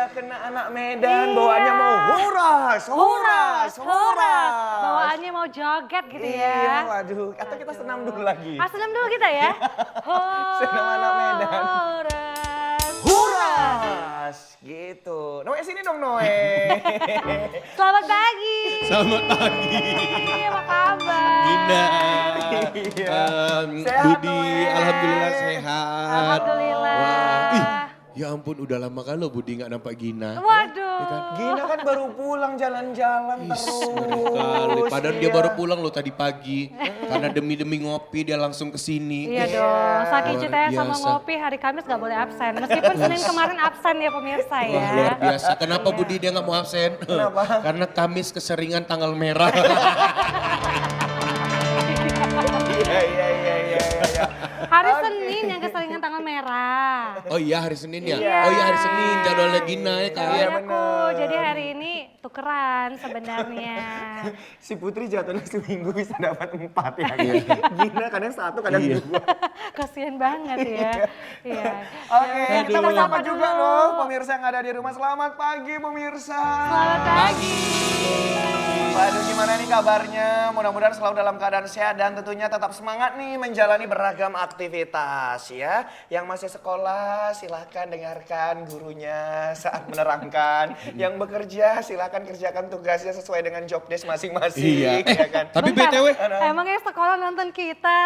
udah kena anak Medan, bawaannya mau huras, huras, huras. Bawaannya mau joget gitu Iya, ya. waduh. Atau kita senam dulu lagi. Senam dulu kita ya. Senam anak Medan. Huras. Huras, gitu. Noe sini dong Noe. Selamat pagi. Selamat pagi. Apa kabar? Gina. Iya. Sehat, Budi, Noe. alhamdulillah sehat. Alhamdulillah. Wah, ih, ya ampun udah lama kan lo Budi nggak nampak Gina. Waduh. Gina kan baru pulang jalan-jalan terus. Kali. Padahal dia Iya. baru pulang lo tadi pagi. Karena demi ngopi dia langsung kesini. Iya dong, saking Luar cintanya sama biasa. ngopi hari Kamis gak boleh absen. Meskipun Senin kemarin absen ya pemirsa ya. Wah luar biasa. Kenapa Budi dia nggak mau absen? Kenapa? Karena Kamis keseringan tanggal merah. Iya. Hari Oke. Senin yang keseringan tanggal merah. Oh iya hari Senin ya? Iya. Oh iya hari Senin jadwalnya Gina ya kan? Iya, Aku, bener. jadi hari ini tukeran sebenarnya. Si Putri jatuhnya seminggu bisa dapat 4 ya. Iya. Gina kadang 1, kadang 2. Kasian banget ya. Iya. Oke, Ya, kita mau sapa dulu. juga loh pemirsa yang ada di rumah. Selamat pagi pemirsa. Selamat pagi. Waduh gimana nih kabarnya? Mudah-mudahan selalu dalam keadaan sehat dan tentunya tetap semangat nih menjalani beragam aktivitas ya. Yang masih sekolah silahkan dengarkan gurunya saat menerangkan. Yang bekerja silahkan kerjakan tugasnya sesuai dengan job desk masing-masing. Iya. Ya kan? Tapi Bentar, BTW. emangnya sekolah nonton kita?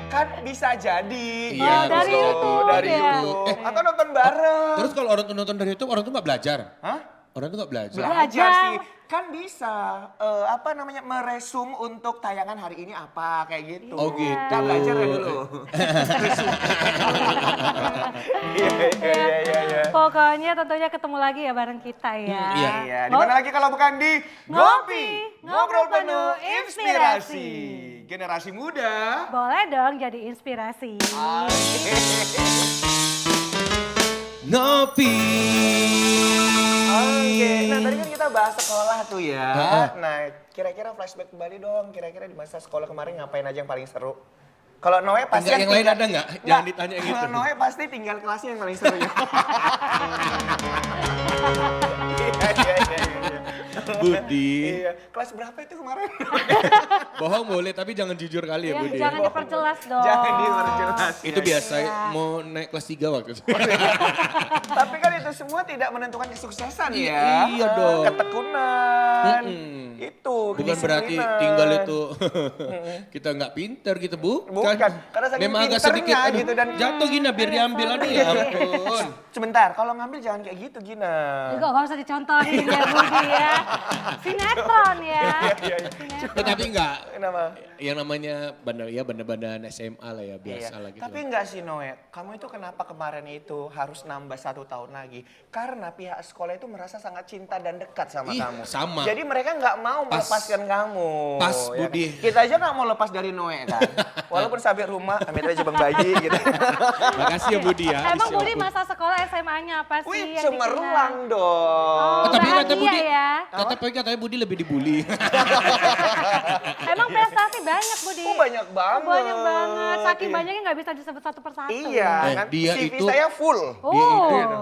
Kan bisa jadi. Iya, Oh, dari bisa YouTube jadi. Dari ya? YouTube. Atau nonton bareng. Terus kalau orang tuh nonton dari YouTube, orang tuh nggak belajar? Hah? Orang tuh nggak belajar. Belajar Belajar. sih. Kan bisa meresum untuk tayangan hari ini apa kayak gitu. Oh gitu. Kan belajar ya dulu. Iya. Pokoknya tentunya ketemu lagi ya bareng kita ya. Iya. Iya, di mana lagi kalau bukan di Ngopi, ngobrol penuh inspirasi. Generasi muda. Boleh dong jadi inspirasi. Ngopi. Oke, nah tadi kan kita bahas sekolah tuh ya. Heeh. Nah, kira-kira flashback kembali dong. Kira-kira di masa sekolah kemarin ngapain aja yang paling seru? Kalau Noe pasti Enggak, yang lain ada nggak? Jangan ditanya gitu. Kalau Noe pasti tinggal kelasnya yang paling seru ya. Iya. Budi. Iya. Kelas berapa itu kemarin? Bohong boleh, tapi jangan jujur kali ya Ya, Budi. jangan diperjelas dong. Jangan diperjelas. Itu biasa Iya. mau naik kelas 3 waktu itu. Tapi kan itu semua tidak menentukan kesuksesan ya. Iya dong. Ketekunan. Itu. Bukan berarti kedisiplinan. tinggal itu kita nggak pinter gitu Bu. Bukan, karena saking memang agak pinternya sedikit aduh, gitu dan- jatuh Gina biar diambil aduh ya ampun. Sebentar, kalau ngambil jangan kayak gitu Gina. Juga gak usah dicontohin ya Budi ya. Sinetron ya. Iya. Tetapi enggak Kenapa? yang namanya banda-bandan SMA lah ya biasa lah gitu. Tapi enggak sih Noe, kamu itu kenapa kemarin itu harus nambah 1 tahun lagi? Karena pihak sekolah itu merasa sangat cinta dan dekat sama Ih, kamu. sama. Jadi mereka nggak mau Pas. melepaskan kamu. Pas, ya Budi. kan? Kita aja nggak mau lepas dari Noe kan. Walaupun sampai rumah, amit aja bang bayi gitu. Makasih ya Budi ya. Emang Isi Budi ampun. masa sekolah SMA-nya apa sih Wih, yang cemerlang dikenal? dong. Oh, Tapi kata bahagia Budi, ya. katanya Budi lebih dibully. Emang prestasi banyak Budi. Oh, banyak banget. Banyak banget. Saking Iya. banyaknya nggak bisa disebut satu persatu. Iya, kan dia CV itu- saya full. Oh. Dia itu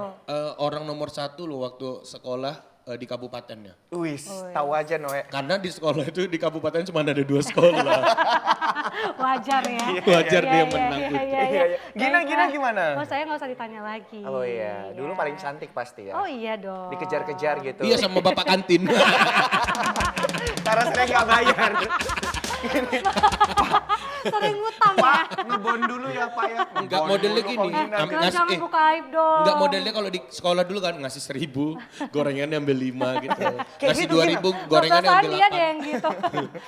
orang nomor 1 loh waktu sekolah di kabupatennya. Wis, tahu aja Noe. Karena di sekolah itu di kabupaten cuma ada 2 sekolah. Wajar ya. Wajar Iya, dia iya, menang. iya, Budi. iya, iya. Iya. Gina Baiklah. gimana? Oh saya nggak usah ditanya lagi. Oh iya, dulu Iya. paling cantik pasti ya. Oh iya dong. Dikejar-kejar gitu. Iya sama bapak kantin. Karena saya nggak bayar. Sering ngutang ya. Pak, ngebon dulu ya Pak ya. Enggak Ngebon modelnya dulu, gini. Kok Gina. Jangan buka aib dong. Enggak modelnya kalau di sekolah dulu kan ngasih 1.000, gorengannya ambil 5 gitu. Kayak Ngasih gitu, 2.000, Gina. gorengannya Perasaan ambil dia deh 8. yang gitu.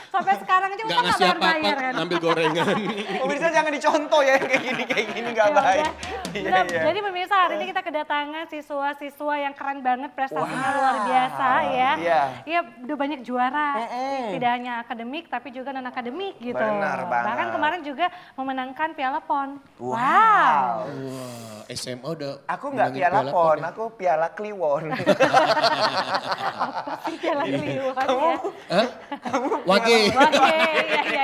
Sampai sekarang aja Enggak utang ngasih nggak apa-apa, bayar kan. ngambil gorengan. Pemirsa jangan dicontoh ya kayak gini nggak Ya baik. udah. Iya Nah, iya. Jadi pemirsa hari ini kita kedatangan siswa-siswa yang keren banget prestasinya Wow. luar biasa ya. Iya. Iya udah banyak juara. Mm-mm. Tidak hanya akademik tapi juga non akademik gitu. Benar banget. Bahkan kemarin juga memenangkan Piala PON. Wow. Wah, SMA udah Aku nggak menangin piala pon, ya. aku piala kliwon. Pasti Piala Kliwon ya. Hah? Wage. Oke, iya.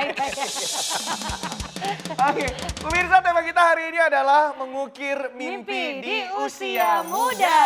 Oke, pemirsa tema kita hari ini adalah mengukir mimpi di usia muda.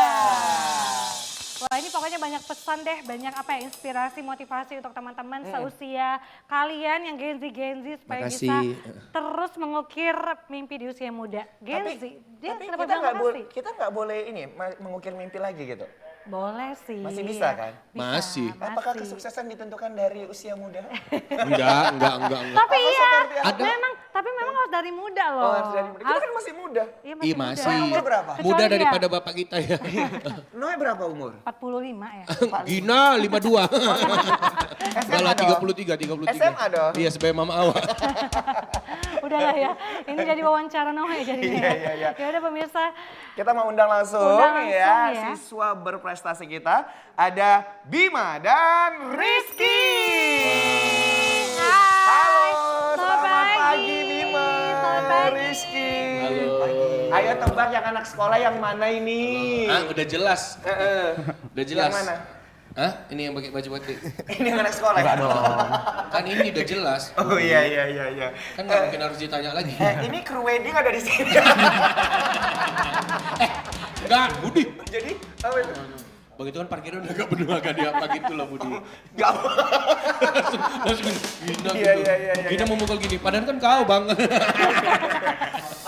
Wah ini pokoknya banyak pesan deh, banyak apa ya, inspirasi, motivasi untuk teman-teman seusia kalian yang Gen Z supaya bisa Makasih. terus mengukir mimpi di usia muda. Gen Z, dia Tapi kenapa kita bilang nggak makasih? kita nggak boleh ini mengukir mimpi lagi gitu. Boleh sih. Masih bisa kan? Masih. Apakah kesuksesan ditentukan dari usia muda? Enggak. Tapi Apa iya, seperti apa? tapi memang harus dari muda loh. Oh, harus dari muda. Kita kan masih muda. Iya Ih muda. masih. Umur berapa? Muda Kecuali daripada bapak kita ya. Noe berapa umur? 45 ya. Gina 52. Enggak lah dong. 33. SMA dong. Iya sebagai mama awal. Udahlah ya, ini jadi wawancara Noe jadinya. Iya. Ya udah pemirsa, Kita mau undang langsung, Undang langsung ya, ya. siswa berprestasi kita. Ada Bima dan Rizky. Hai. Halo, selamat pagi Bima, Selamat pagi. Rizky. Halo. Ayo tebak yang anak sekolah yang mana ini? Ah, udah jelas. Udah jelas. Yang mana? Hah? Ini yang pakai baju batik. Ini yang anak sekolah ya? Kan ini udah jelas. Oh iya. Kan nggak mungkin harus ditanya lagi. Ini kru wedding ada di sini. Enggak, Budi. Jadi apa itu? Begitu kan parkiran udah gak penuh agak diapa gitu loh Budi. Gak Langsung Gina Iya, gitu. iya. Gina mau mukul gini, padahal kan kau bang.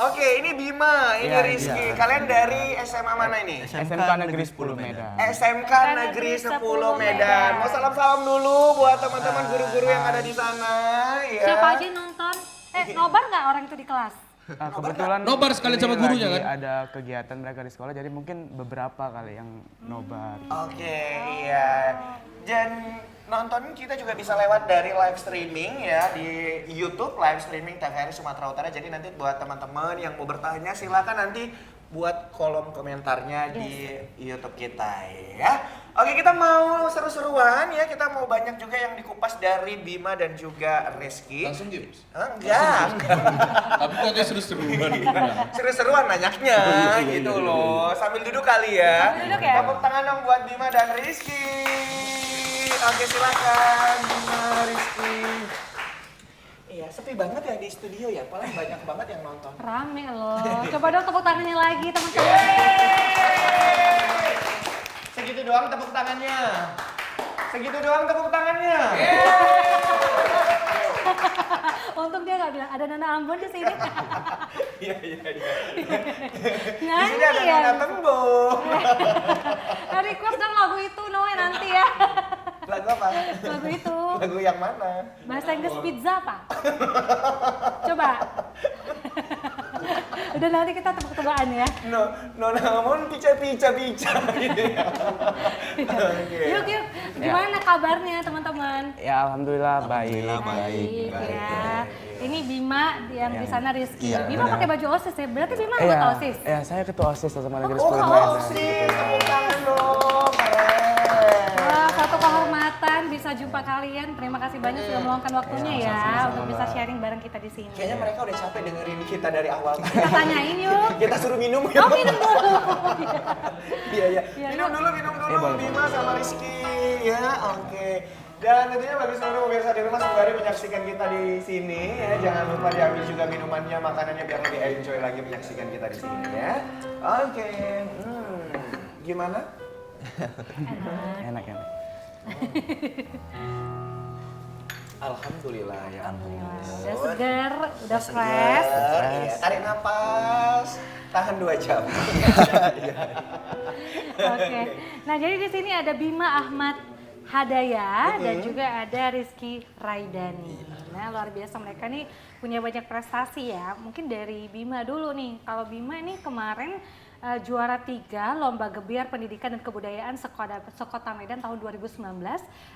Oke, ini Bima, ini Rizky. Kalian dari SMA mana ini? SMK Negeri 10 Medan. SMK Negeri 10 Medan. Mau salam-salam dulu buat teman-teman guru-guru yang ada di sana. Ya. siapa aja yang nonton? Nobar nggak orang itu di kelas? Kebetulan Nobar sekalian ini sama gurunya, lagi kan? ada kegiatan mereka di sekolah, jadi mungkin beberapa kali yang nobar. Oke, iya. Dan nonton kita juga bisa lewat dari live streaming ya di YouTube live streaming TVRI Sumatera Utara. Jadi nanti buat teman-teman yang mau bertanya silakan nanti buat kolom komentarnya di YouTube kita ya. Oke, kita mau seru-seruan ya. Kita mau banyak juga yang dikupas dari Bima dan juga Rizky. Langsung games. Enggak. Tapi katanya seru-seruan. Seru-seruan nanyaknya gitu loh. Sambil duduk kali ya. Sambil duduk ya? Tepuk tangan dong buat Bima dan Rizky. Oke, silakan Bima, Rizky. Iya, sepi banget ya di studio ya. Paling banyak banget yang nonton. Rame loh. Coba dong tepuk tangannya lagi teman-teman. Segitu doang tepuk tangannya. Segitu doang tepuk tangannya. Untung dia nggak bilang ada Nana Ambon di sini. Iya. Di Nyanyi sini ada ya. Nana Tembong. Request dong lagu itu Noe nanti ya. Lagu apa? Lagu itu. Lagu yang mana? Bahasa Inggris pizza apa? Coba. Udah nanti kita tepuk-tepukan ya. No namun pica gitu ya. Oke. Yuk. Gimana kabarnya teman-teman? Ya alhamdulillah baik. Baik ya. Ini Bima yang di sana Rizky. Iya, Bima benar. pakai baju OSIS ya. Berarti Bima Iya, anggota OSIS. ya saya ketua OSIS SMA Negeri Oh, 10 Medan. OSIS, tepuk tangan dong, keren. Wah, satu kehormatan bisa jumpa kalian. Terima kasih banyak sudah meluangkan waktunya ya untuk bisa sharing bareng kita di sini. Kayaknya mereka udah capek dengerin kita dari awal. Kita tanyain yuk. Kita suruh minum ya. Oh minum dulu. Iya. Iya, Minum dulu boleh, Bima sama Rizky. Ya, oke. Dan tentunya bagi seluruh pemirsa di rumah sembari menyaksikan kita di sini ya, jangan lupa diambil juga minumannya, makanannya biar lebih enjoy lagi menyaksikan kita di sini ya. Oke. Gimana? Enak. Alhamdulillah ya. Udah segar, udah fresh. Iya, tarik napas, tahan 2 jam. Oke. Nah, jadi di sini ada Bima Ahmad Hadaya dan juga ada Rizky Raidani. Nah, luar biasa mereka nih punya banyak prestasi ya. Mungkin dari Bima dulu nih. Kalau Bima ini kemarin juara 3 Lomba Gebiar Pendidikan dan Kebudayaan Sekota Medan tahun 2019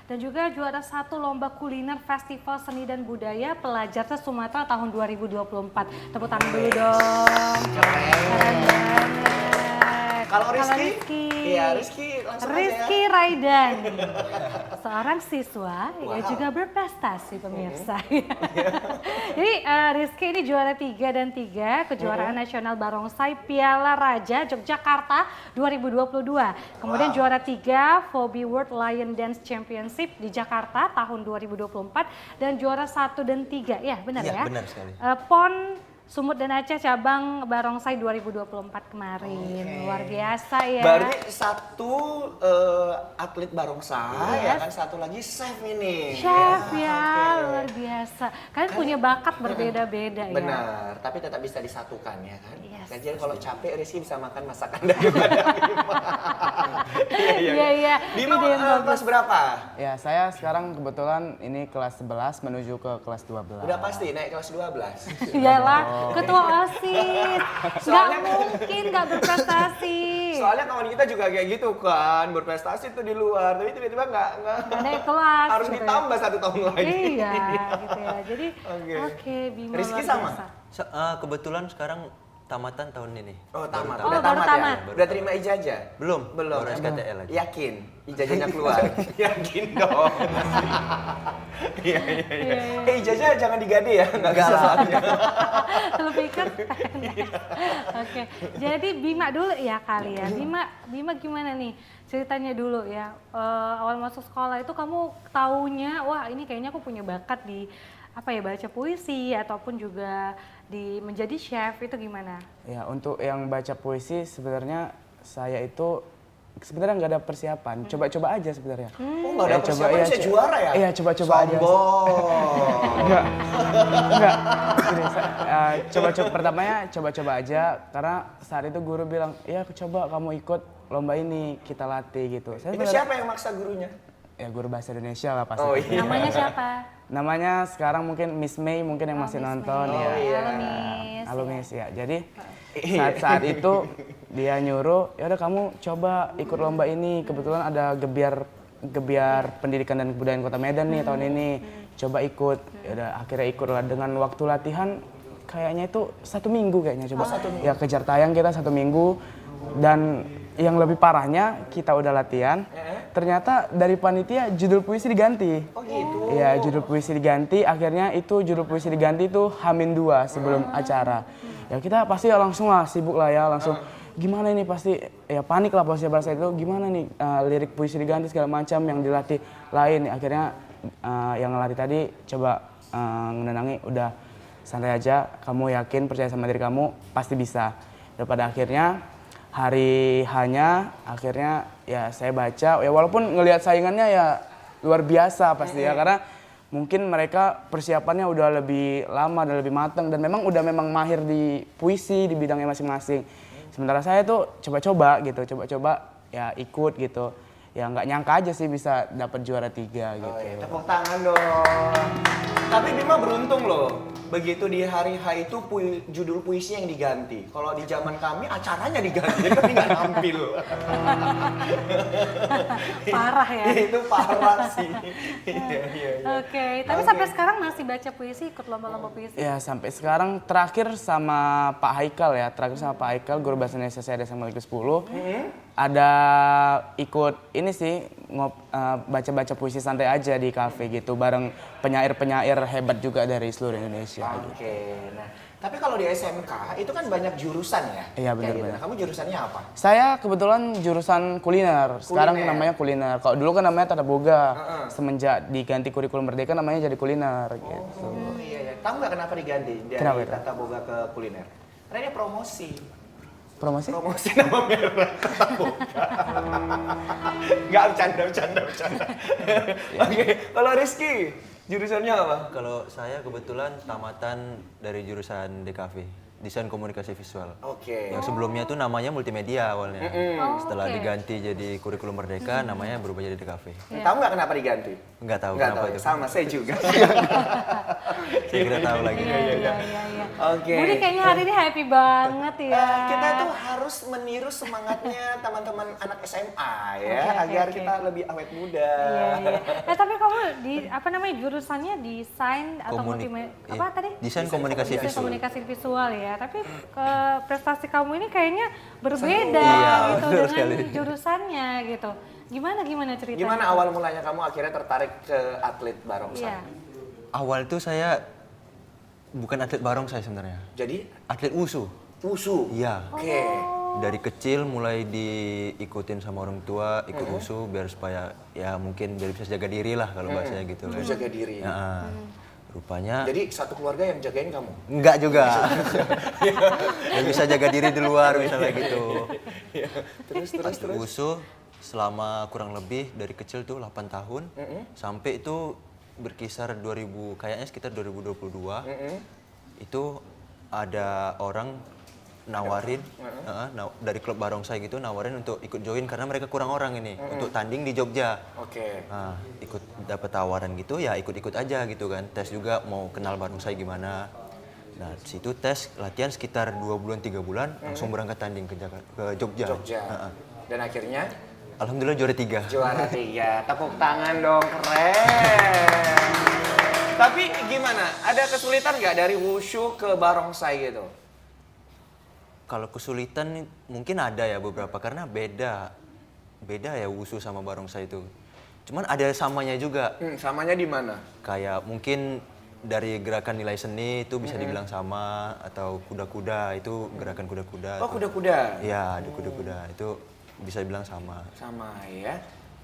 dan juga juara 1 Lomba Kuliner Festival Seni dan Budaya Pelajar se-Sumatera tahun 2024. Tepuk tangan dulu dong. Keren banget. Kalau Rizky? Rizky. Iya, Rizky langsung aja ya. Rizky Raidani, seorang siswa yang Wow. juga berprestasi pemirsa. Jadi Rizky ini juara 3 dan 3 kejuaraan nasional barongsai Piala Raja Yogyakarta 2022. Kemudian juara 3 Fobi World Lion Dance Championship di Jakarta tahun 2024 dan juara 1 dan 3. Ya, benar Iya, ya? benar sekali. PON Sumut dan Aceh cabang barongsai 2024 kemarin. Luar biasa ya. Berarti satu atlet barongsai ya kan, satu lagi chef ini. Chef ya, oke. luar biasa. Kalian punya bakat berbeda-beda ya. Benar, tapi tetap bisa disatukan ya kan. Yes. Nah, jadi kalau capek Rizky bisa makan masakan daripada Bima. Iya, iya. Bima Ide yang bagus. kelas berapa? Ya, saya sekarang kebetulan ini kelas 11 menuju ke kelas 12. Udah pasti naik kelas 12. Iyalah, ketua OSIS. Nggak Soalnya- mungkin nggak berprestasi. Soalnya kawan kita juga kayak gitu kan, berprestasi tuh di luar, tapi tiba-tiba nggak Naik kelas. harus gitu ya. ditambah 1 tahun lagi. Iya, gitu ya. Jadi, Oke. oke, Bima Rizky luar sama? biasa. Kebetulan sekarang tamatan tahun ini. Oh, tamat. Oh, Udah baru tamat tamat. ya? Udah terima ijazah? Belum, Belum. baru SKTL aja. Yakin ijazahnya keluar? Yakin dong. Iya, iya, iya. Ijazah jangan digade ya, nggak bisa soalnya. Lebih keren. Oke, jadi Bima dulu ya kali ya. Bima gimana nih ceritanya dulu ya. Awal masuk sekolah itu kamu taunya, wah ini kayaknya aku punya bakat di apa ya, baca puisi ataupun juga di menjadi chef, itu gimana? Ya, untuk yang baca puisi sebenarnya saya itu sebenarnya nggak ada persiapan, coba-coba aja sebenarnya. Oh, nggak ada Ya, coba, persiapan, iya, bisa juara ya? Iya, coba-coba aja. Sombong. Enggak. Gini, coba-coba pertamanya coba-coba aja karena saat itu guru bilang, "Ya, coba kamu ikut lomba ini, kita latih," gitu. Saya Itu sebenarnya- siapa yang maksa gurunya? Ya, guru bahasa Indonesia lah pasti. Oh, iya. Namanya siapa? Namanya sekarang mungkin Miss May mungkin yang masih Miss nonton May. ya. iya. Halo, Miss. Halo Miss ya. Jadi saat itu dia nyuruh, "Ya udah kamu coba ikut lomba ini. Kebetulan ada gebiar pendidikan dan kebudayaan Kota Medan nih tahun ini. Coba ikut." Ya udah akhirnya ikut lah, dengan waktu latihan kayaknya itu 1 minggu kayaknya coba. Ya kejar tayang kita 1 minggu, dan yang lebih parahnya kita udah latihan, ternyata dari panitia judul puisi diganti. Oh gitu. Iya, judul puisi diganti, akhirnya itu judul puisi diganti itu H-2 sebelum acara. Ya kita pasti langsung lah sibuk lah ya, langsung gimana ini, pasti ya panik lah pasti pada saat itu, gimana nih lirik puisi diganti segala macam yang dilatih lain. Akhirnya yang ngelatih tadi coba menenangi, udah santai aja, kamu yakin, percaya sama diri kamu, pasti bisa. Dan pada akhirnya hari hanya akhirnya ya saya baca, ya walaupun ngelihat saingannya ya luar biasa pasti ya, karena mungkin mereka persiapannya udah lebih lama dan lebih matang dan memang mahir di puisi di bidangnya masing-masing. Sementara saya tuh coba-coba gitu, ya ikut gitu. Ya nggak nyangka aja sih bisa dapat juara 3 gitu. Oh, iya. Tepuk tangan dong. Tapi Bima beruntung loh. Begitu di hari H itu judul puisi yang diganti. Kalau di zaman kami acaranya diganti, jadi kami nggak nampil. Parah ya. Itu parah sih. Iya, iya, iya. Oke, tapi sampai sekarang masih baca puisi, ikut lomba-lomba puisi? Ya sampai sekarang terakhir sama Pak Haikal ya, Pak Haikal guru bahasa Indonesia saya SMA Negeri 10. Ada ikut ini sih baca-baca puisi santai aja di kafe gitu bareng penyair-penyair hebat juga dari seluruh Indonesia gitu. Oke, nah tapi kalau di SMK itu kan banyak jurusan ya? Iya, Kayak benar-benar. gitu. Nah, kamu jurusannya apa? Saya kebetulan jurusan kuliner. Sekarang Kuliner. namanya kuliner. Kalau dulu kan namanya tata boga. Semenjak diganti kurikulum merdeka namanya jadi kuliner gitu. Oh iya, iya. Tahu nggak kenapa diganti dari Kenapa itu? tata boga ke kuliner? Karena dia promosi. Promosi? Promosi nama merek tata boga. Nggak, bercanda. Oke, kalau Rizky, jurusannya apa? Kalau saya kebetulan tamatan dari jurusan DKV, Desain Komunikasi Visual. Oke. Yang sebelumnya itu namanya multimedia awalnya. Oh, Setelah oke. diganti jadi kurikulum merdeka, namanya berubah jadi DKV. Tahu nggak kenapa diganti? Nggak tahu Nggak kenapa tahu, itu. sama saya juga. Saya kira tahu lagi. Iya. Oke. Budi kayaknya hari ini happy banget ya. Kita tuh harus meniru semangatnya teman-teman anak SMA ya, Oke, agar oke. kita lebih awet muda. Iya. Tapi kamu di apa namanya jurusannya desain atau Komunik- apa iya. tadi? Desain komunikasi Desain visual. komunikasi visual ya. Tapi prestasi kamu ini kayaknya berbeda Iya, gitu betul dengan sekali. jurusannya gitu. Gimana ceritanya? Gimana awal mulanya kamu akhirnya tertarik ke atlet barongsai? Iya. Awal itu saya bukan atlet barongsai sebenarnya. Jadi Atlet wusu. wusu. Iya. Oke. Dari kecil mulai diikutin sama orang tua, ikut wusu biar supaya ya mungkin biar bisa jaga diri lah kalau bahasanya gitu kan. Jaga diri. Ya, rupanya Jadi satu keluarga yang jagain kamu. enggak juga. Ya, bisa jaga diri di luar misalnya gitu. Terus wusu selama kurang lebih dari kecil tuh 8 tahun sampai itu berkisar 2000 kayaknya sekitar 2022 itu ada orang nawarin dari klub barongsai gitu nawarin untuk ikut join karena mereka kurang orang ini untuk tanding di Jogja. Oke. Nah, ikut dapat tawaran gitu ya ikut-ikut aja gitu kan. Tes juga mau kenal barongsai gimana. Nah, di situ tes latihan sekitar 2 bulan 3 bulan langsung berangkat tanding ke Jogja. Jogja. Dan akhirnya Alhamdulillah juara 3. juara 3. Tepuk tangan dong, keren. Tapi gimana? Ada kesulitan nggak dari wushu ke barongsai gitu? Kalau kesulitan mungkin ada ya beberapa karena beda ya wushu sama barongsai itu. Cuman ada samanya juga. Samanya di mana? Kayak mungkin dari gerakan nilai seni itu bisa dibilang sama atau kuda-kuda itu gerakan kuda-kuda. Oh, kuda-kuda. Iya, ada kuda-kuda itu bisa dibilang sama. Sama ya.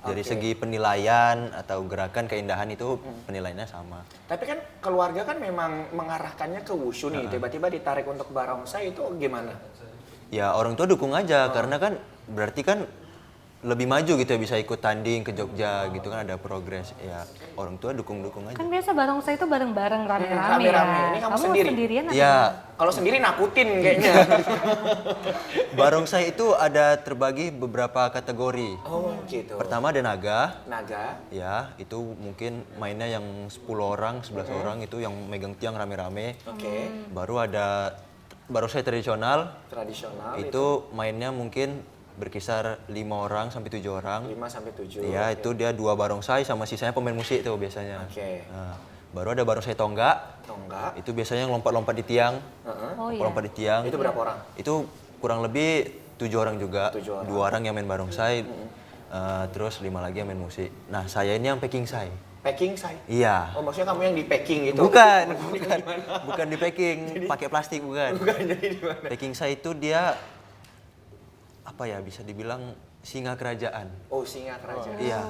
Dari Oke. segi penilaian atau gerakan keindahan itu penilaiannya sama. Tapi kan keluarga kan memang mengarahkannya ke wushu nih. Tiba-tiba ditarik untuk barongsai itu gimana? Ya orang tua dukung aja karena kan berarti kan lebih maju gitu ya bisa ikut tanding ke Jogja gitu kan ada progres ya orang tua dukung aja. Kan biasa barongsai itu bareng-bareng rame-rame ya. rame-rame. Ini kamu sendiri? sendirian atau Ya Kalau sendiri nakutin kayaknya. barongsai itu ada terbagi beberapa kategori. Oh gitu. Pertama ada naga, Naga. ya itu mungkin mainnya yang 10 orang, 11 orang itu yang megang tiang rame-rame. Oke. Baru ada barongsai tradisional, Tradisional itu mainnya mungkin berkisar 5 orang sampai 7 orang. 5 sampai 7. Iya, itu dia 2 barongsai sama sisanya pemain musik tuh biasanya. Oke. Nah, baru ada barongsai tonggak. Tonggak. Itu biasanya yang lompat-lompat di tiang. Oh iya. Lompat di tiang. Itu berapa orang? Itu kurang lebih 7 orang juga. 7 orang. 2 orang yang main barongsai. Terus 5 lagi yang main musik. Nah, saya ini yang packing sai. Packing say. Iya. Oh, maksudnya kamu yang di packing gitu? Bukan di packing, pakai plastik bukan. Bukan, jadi di mana? Packing sai itu dia apa ya bisa dibilang singa kerajaan. Oh, singa kerajaan. Iya.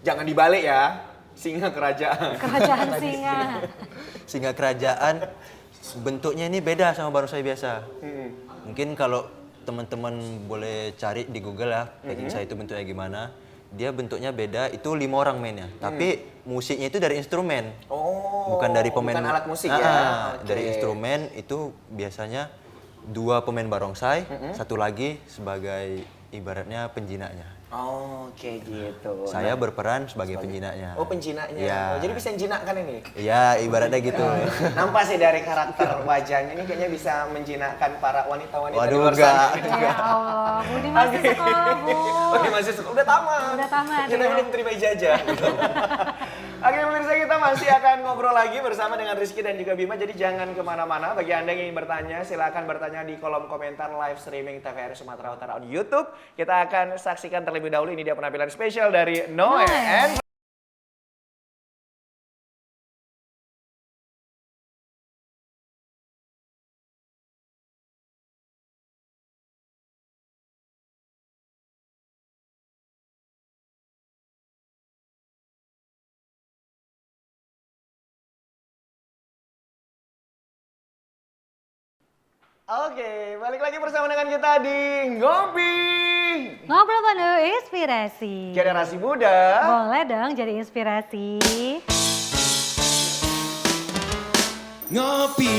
Jangan dibalik ya. Singa kerajaan. Kerajaan singa. Singa kerajaan bentuknya ini beda sama barongsai biasa. Mungkin kalau teman-teman boleh cari di Google ya, packing sai itu bentuknya gimana. Dia bentuknya beda, itu 5 orang mainnya. Tapi musiknya itu dari instrumen. Oh. Bukan dari pemain. Bukan alat musik ya. Oke. Dari instrumen itu biasanya 2 pemain barongsai, 1 lagi sebagai ibaratnya penjinaknya. Oh, kayak gitu. Saya berperan sebagai penjinaknya. Oh, penjinaknya. Iya. Oh, jadi bisa jinakkan ini. Iya, ibaratnya gitu. Nampak sih dari karakter wajahnya ini kayaknya bisa menjinakkan para wanita-wanita di Waduh, luar sana. enggak. Ya Allah, Budi masih sekolah, Bu. Oh, dia masih sekolah. Udah tamat. Udah tamat, Kita ya. belum terima ijazah. Oke, pemirsa kita masih akan ngobrol lagi bersama dengan Rizky dan juga Bima. Jadi jangan kemana-mana. Bagi Anda yang ingin bertanya, silakan bertanya di kolom komentar live streaming TVRI Sumatera Utara on YouTube. Kita akan saksikan terlebih dahulu. Ini dia penampilan spesial dari Noe and Oke, balik lagi bersama dengan kita di Ngopi. Ngobrol penuh inspirasi. Generasi muda. Boleh dong jadi inspirasi. Ngopi.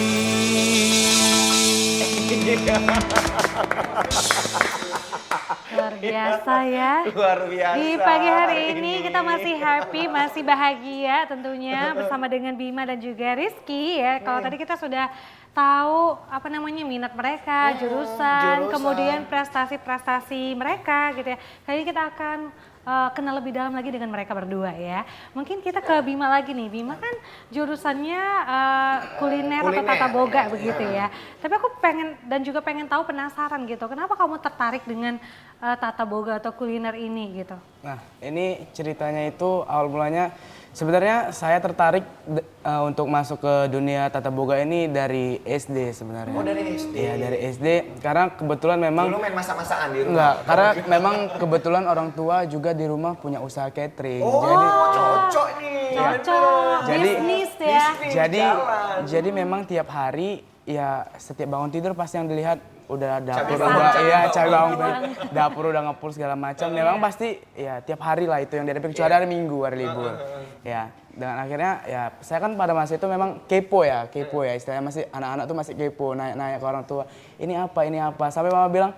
Luar biasa ya. Luar biasa. Di pagi hari ini kita masih happy, masih bahagia tentunya bersama dengan Bima dan juga Rizky ya. Kalau tadi kita sudah tahu apa namanya minat mereka, jurusan, kemudian prestasi-prestasi mereka gitu ya. Kali ini kita akan kenal lebih dalam lagi dengan mereka berdua ya. Mungkin kita ke Bima lagi nih. Bima kan jurusannya kuliner atau tata boga begitu ya. Tapi aku pengen dan juga pengen tahu, penasaran gitu. Kenapa kamu tertarik dengan tata boga atau kuliner ini gitu? Nah, ini ceritanya itu awal mulanya sebenarnya saya tertarik untuk masuk ke dunia tata boga ini dari SD sebenarnya. Oh, dari SD? Iya, dari SD. Karena kebetulan memang... Dulu main masak-masakan di rumah? Enggak, karena memang kebetulan orang tua juga di rumah punya usaha catering. Oh, Jadi, cocok nih. Cocok, Jadi- bisnis ya. jadi memang tiap hari ya setiap bangun tidur pasti yang dilihat udah dapur bangun, udah cabai iya bangun. cabai bawang dapur udah ngepul segala macam. Memang pasti ya tiap hari lah itu yang dihadapi, kecuali hari Minggu, hari libur. Ya, dengan akhirnya ya saya kan pada masa itu memang kepo ya istilahnya, masih anak-anak tuh masih kepo, nanya ke orang tua, ini apa, sampai mama bilang,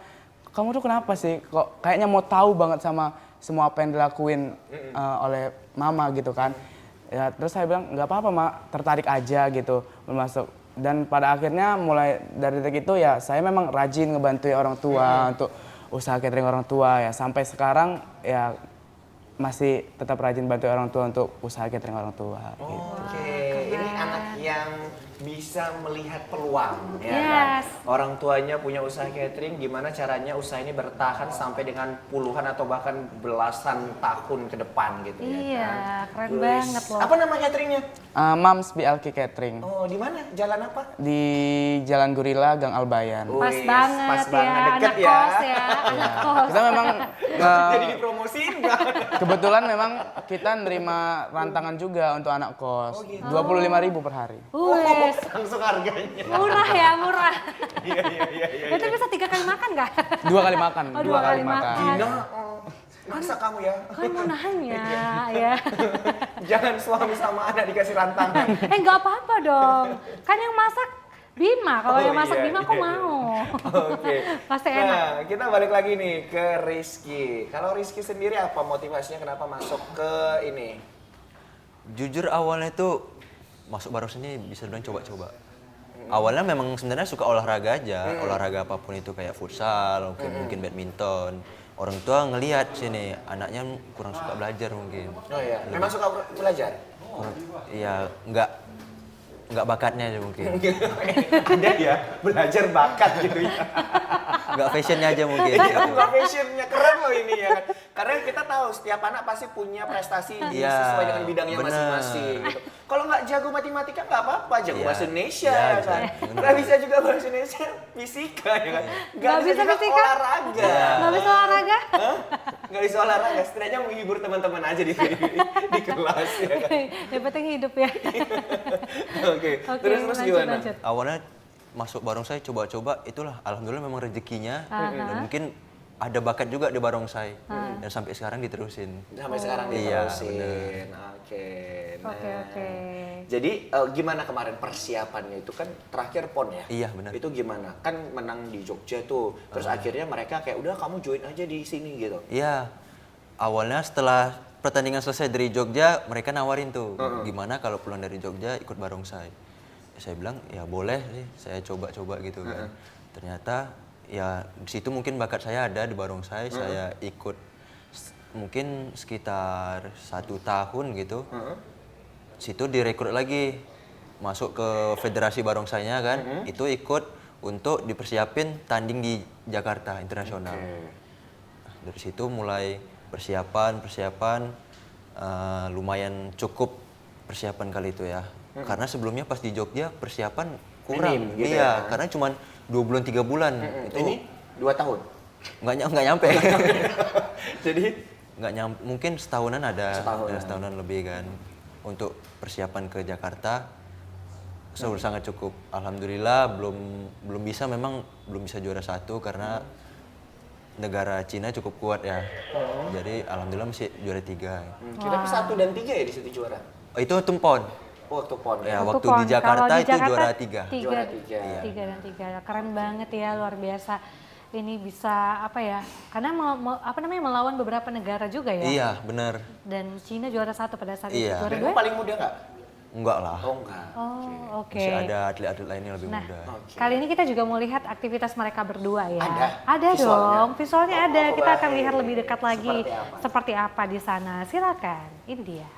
kamu tuh kenapa sih kok kayaknya mau tahu banget sama semua apa yang dilakuin oleh mama gitu kan. Ya terus saya bilang nggak apa-apa mak, tertarik aja gitu masuk. Dan pada akhirnya mulai dari detik itu ya saya memang rajin ngebantu orang tua untuk usaha catering orang tua ya, sampai sekarang ya masih tetap rajin bantu orang tua untuk usaha catering orang tua. Gitu. Oke, ini anak yang bisa melihat peluang ya Yes. kan. Orang tuanya punya usaha catering, gimana caranya usaha ini bertahan sampai dengan puluhan atau bahkan belasan tahun ke depan gitu ya Iya, kan. keren Wis. banget loh. Apa nama cateringnya? Mams BLK Catering Oh, di mana? Jalan apa? di Jalan Gorila Gang Albayan. Oh, Pas Wis, banget pas ya, banget, deket anak ya. kos ya, anak kos. Kita memang Jadi dipromosiin nggak? kebetulan memang kita nerima rantangan juga untuk anak kos. 25.000 per hari. Wes, Langsung harganya. murah ya, murah. Iya. Itu bisa 3 kali makan nggak? 2 kali makan. Oh, 2 kali makan. Gina, maksa kamu ya. Kan mau nanya ya. Jangan suami sama anak dikasih rantangan. Nggak apa-apa dong. Kan yang masak Bima, kalau yang masak iya, Bima aku iya. mau. Oke. Pasti enak. Nah, kita balik lagi nih ke Rizky. Kalau Rizky sendiri apa motivasinya kenapa masuk ke ini? Jujur awalnya itu masuk barongsai ini bisa dibilang coba-coba. Awalnya memang sebenarnya suka olahraga aja, olahraga apapun itu kayak futsal, mungkin badminton. Orang tua ngelihat sini anaknya kurang suka belajar mungkin. Oh iya, memang suka belajar? Iya, nggak bakatnya aja mungkin. Ada ya, belajar bakat gitu ya. Nggak fashionnya aja mungkin. Nggak fashionnya, keren loh ini ya kan. Karena kita tahu setiap anak pasti punya prestasi Iya, sesuai dengan bidangnya bener. masing-masing. Gitu. Kalau nggak jago matematika nggak apa-apa, jago Iya, bahasa Indonesia iya, ya kan. bener. Nggak bisa juga bahasa Indonesia, fisika ya kan. Nggak bisa juga fisika? olahraga. Nggak bisa olahraga? Hah? Nggak bisa olahraga, setidaknya menghibur teman-teman aja di kelas ya kan. Yang penting hidup ya. Oke, Oke, terus lanjut, gimana? lanjut. Awalnya masuk barongsai coba-coba itulah alhamdulillah memang rezekinya dan mungkin ada bakat juga di barongsai dan sampai sekarang diterusin. Sampai sekarang Iya, diterusin. Oke. Nah. Oke. Jadi gimana kemarin persiapannya itu kan terakhir PON ya? Iya, benar. Itu gimana? Kan menang di Jogja tuh. Terus akhirnya mereka kayak udah kamu join aja di sini gitu. Iya, awalnya setelah pertandingan selesai dari Jogja mereka nawarin tuh gimana kalau pulang dari Jogja ikut barongsai. Saya bilang ya boleh sih, saya coba-coba gitu kan. Ternyata ya di situ mungkin bakat saya ada di barongsai, saya ikut mungkin sekitar 1 tahun gitu. Situ direkrut lagi masuk ke federasi barongsainya kan, itu ikut untuk dipersiapin tanding di Jakarta internasional. Nah, dari situ mulai persiapan lumayan cukup persiapan kali itu ya. Karena sebelumnya pas di Jogja persiapan kurang. Minim gitu Iya, ya. karena cuma 2 bulan 3 bulan. Itu Ini 2 tahun. nggak nyampe. Jadi Nggak nyampe, mungkin setahunan ada. Setahunan. Ya, setahunan lebih kan. Untuk persiapan ke Jakarta sangat cukup. Alhamdulillah belum bisa juara 1 karena negara Cina cukup kuat ya. Jadi alhamdulillah masih juara 3. kita 1 dan 3 ya di situ juara. Oh, itu tumpon. Waktu PON Ya, ya. waktu Pon. di Jakarta Kalau di itu Jakarta, juara 3. Juara tiga. 3 dan 3. Keren banget ya, luar biasa. ini bisa apa ya? Karena apa namanya melawan beberapa negara juga ya. Iya, benar. Dan Cina juara 1 pada saat itu. Iya. Juara Dan 2? kamu paling muda nggak? Enggak lah. Oh enggak. Oh, oke. Masih ada atlet-atlet lain yang lebih Nah, muda. kali ini kita juga mau lihat aktivitas mereka berdua ya. Ada? Ada Visualnya? dong, visualnya ada. Oh, Kita akan baik. lihat lebih dekat lagi Seperti apa? di sana. Silakan, ini dia.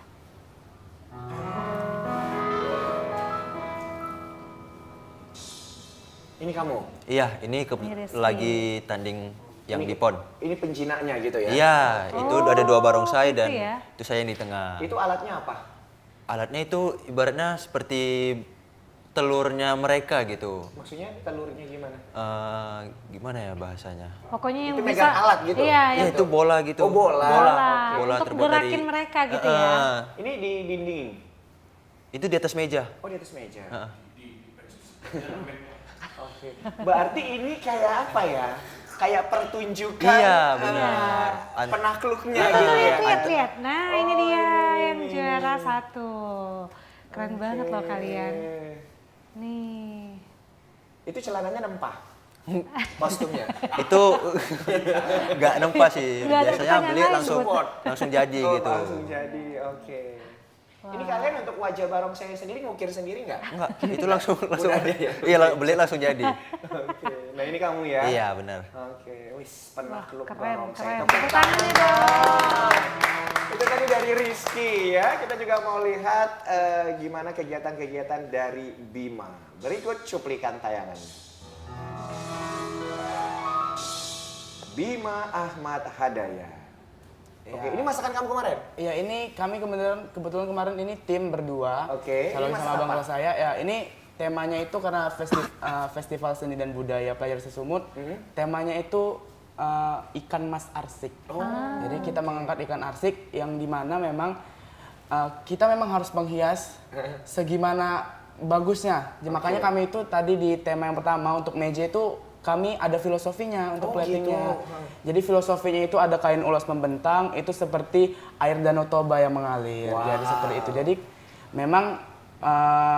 Ini kamu? Iya, ini Ini Rizky. lagi tanding yang di PON. Ini penjinaknya gitu ya? Iya, itu ada 2 barongsai gitu dan ya. itu saya yang di tengah. Itu alatnya apa? Alatnya itu ibaratnya seperti telurnya mereka gitu. Maksudnya telurnya gimana? Gimana ya bahasanya? Pokoknya yang Itu bisa megang alat gitu? Iya, Ya yang itu bola gitu. Oh, bola. Bola untuk terbuat dari gerakin mereka gitu ya. Ini di dinding? Itu di atas meja. Oh di atas meja? Heeh. Oke. Berarti ini kayak apa ya? Kayak pertunjukan Iya, benar. penakluknya Tuh, gitu ya? lihat. Nah, ini Oh, dia ini. yang juara 1. Keren banget loh kalian. Oke. Nih. Itu celananya nempah? Kostumnya? Itu nggak nempas sih. Nggak ada Biasanya beli pertanyaan langsung lain, langsung jadi Oh, gitu. langsung jadi, oke. Ini kalian untuk wajah barongsai sendiri ngukir sendiri nggak? Enggak, itu langsung Udah ada ya? Iya, beli langsung jadi. Oke, nah ini kamu ya? Iya, benar. Oke, wis penakluk Keren, barongsai. keren. Tepuk Tepuk tangannya dong. Itu tadi dari Rizky ya. Kita juga mau lihat gimana kegiatan-kegiatan dari Bima. Berikut cuplikan tayangannya. Bima Ahmad Hadaya. Oke, ini masakan kamu kemarin? Iya, ini kami kebetulan kemarin ini tim berdua. Oke, Kalau ini sama masak abang apa? kelas saya, ya ini temanya itu karena Festival Seni dan Budaya Pelajar Sesumut. Temanya itu ikan mas arsik. Jadi kita mengangkat ikan arsik yang dimana memang kita memang harus menghias segimana bagusnya. Makanya kami itu tadi di tema yang pertama untuk meja itu kami ada filosofinya untuk platingnya. Jadi filosofinya itu ada kain ulos membentang, itu seperti air Danau Toba yang mengalir. Jadi seperti itu. Jadi memang